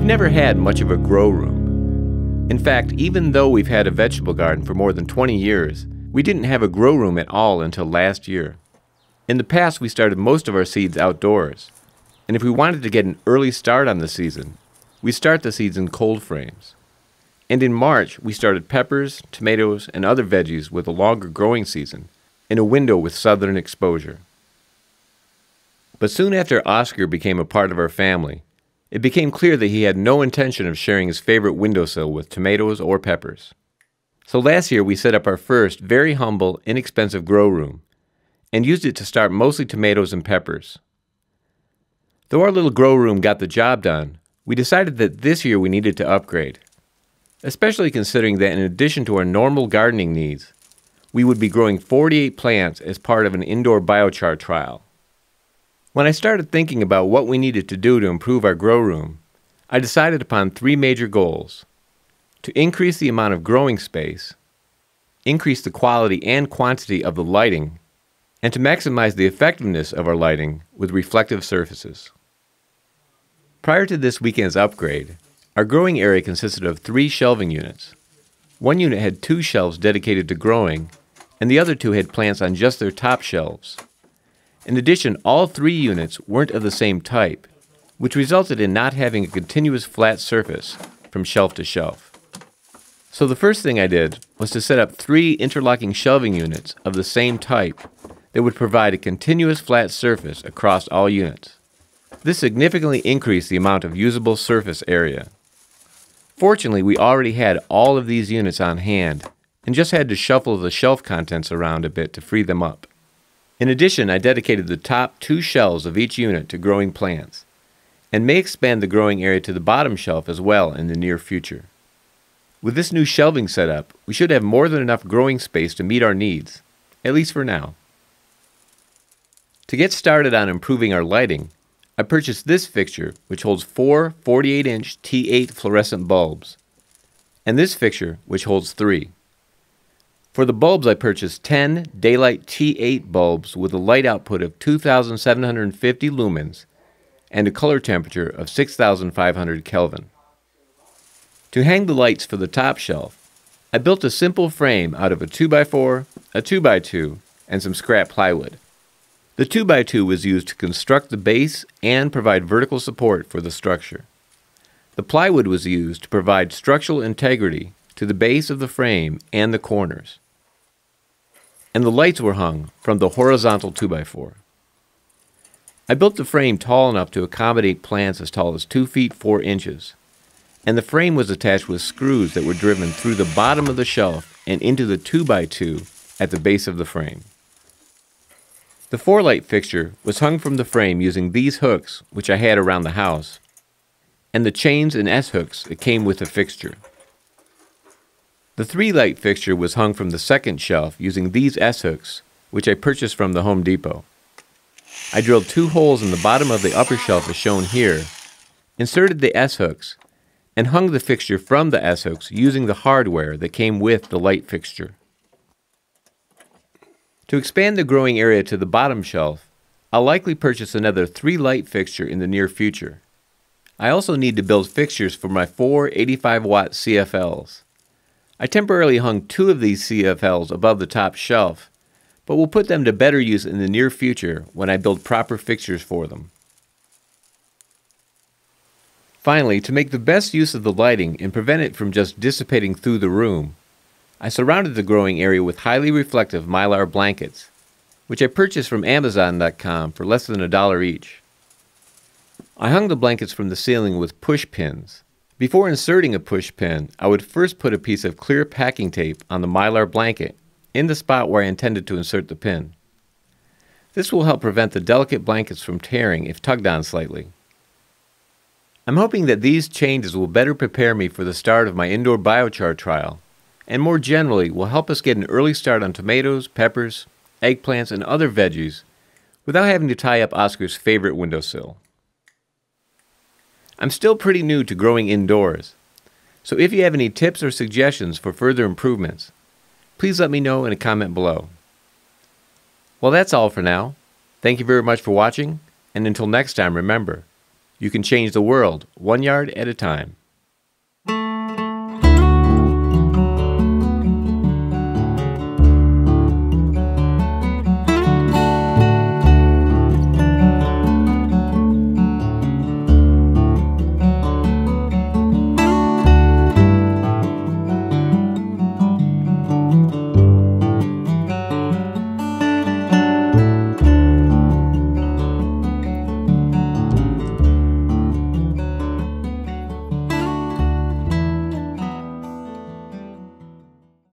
never had much of a grow room. In fact, even though we've had a vegetable garden for more than 20 years, we didn't have a grow room at all until last year. In the past, we started most of our seeds outdoors, and if we wanted to get an early start on the season, we start the seeds in cold frames. And in March, we started peppers, tomatoes, and other veggies with a longer growing season in a window with southern exposure. But soon after Oscar became a part of our family, it became clear that he had no intention of sharing his favorite windowsill with tomatoes or peppers. So last year we set up our first, very humble, inexpensive grow room and used it to start mostly tomatoes and peppers. Though our little grow room got the job done, we decided that this year we needed to upgrade, especially considering that in addition to our normal gardening needs, we would be growing 48 plants as part of an indoor biochar trial. When I started thinking about what we needed to do to improve our grow room, I decided upon 3 major goals: to increase the amount of growing space, increase the quality and quantity of the lighting, and to maximize the effectiveness of our lighting with reflective surfaces. Prior to this weekend's upgrade, our growing area consisted of 3 shelving units. One unit had 2 shelves dedicated to growing, and the other 2 had plants on just their top shelves. In addition, all 3 units weren't of the same type, which resulted in not having a continuous flat surface from shelf to shelf. So the first thing I did was to set up 3 interlocking shelving units of the same type that would provide a continuous flat surface across all units. This significantly increased the amount of usable surface area. Fortunately, we already had all of these units on hand and just had to shuffle the shelf contents around a bit to free them up. In addition, I dedicated the top 2 shelves of each unit to growing plants, and may expand the growing area to the bottom shelf as well in the near future. With this new shelving setup, we should have more than enough growing space to meet our needs, at least for now. To get started on improving our lighting, I purchased this fixture, which holds 4 48-inch T8 fluorescent bulbs, and this fixture, which holds 3. For the bulbs, I purchased 10 daylight T8 bulbs with a light output of 2,750 lumens and a color temperature of 6,500 Kelvin. To hang the lights for the top shelf, I built a simple frame out of a 2x4, a 2x2, and some scrap plywood. The 2x2 was used to construct the base and provide vertical support for the structure. The plywood was used to provide structural integrity to the base of the frame and the corners. And the lights were hung from the horizontal 2x4. I built the frame tall enough to accommodate plants as tall as 2 feet 4 inches, and the frame was attached with screws that were driven through the bottom of the shelf and into the 2x2 at the base of the frame. The 4-light fixture was hung from the frame using these hooks, which I had around the house, and the chains and S-hooks that came with the fixture. The 3-light fixture was hung from the second shelf using these S-hooks, which I purchased from the Home Depot. I drilled 2 holes in the bottom of the upper shelf as shown here, inserted the S-hooks, and hung the fixture from the S-hooks using the hardware that came with the light fixture. To expand the growing area to the bottom shelf, I'll likely purchase another 3-light fixture in the near future. I also need to build fixtures for my 4 85-watt CFLs. I temporarily hung 2 of these CFLs above the top shelf, but will put them to better use in the near future when I build proper fixtures for them. Finally, to make the best use of the lighting and prevent it from just dissipating through the room, I surrounded the growing area with highly reflective mylar blankets, which I purchased from Amazon.com for less than $1 each. I hung the blankets from the ceiling with push pins. Before inserting a push pin, I would first put a piece of clear packing tape on the mylar blanket in the spot where I intended to insert the pin. This will help prevent the delicate blankets from tearing if tugged on slightly. I'm hoping that these changes will better prepare me for the start of my indoor biochar trial, and more generally will help us get an early start on tomatoes, peppers, eggplants, and other veggies without having to tie up Oscar's favorite windowsill. I'm still pretty new to growing indoors, so if you have any tips or suggestions for further improvements, please let me know in a comment below. Well, that's all for now. Thank you very much for watching, and until next time, remember, You can change the world, one yard at a time.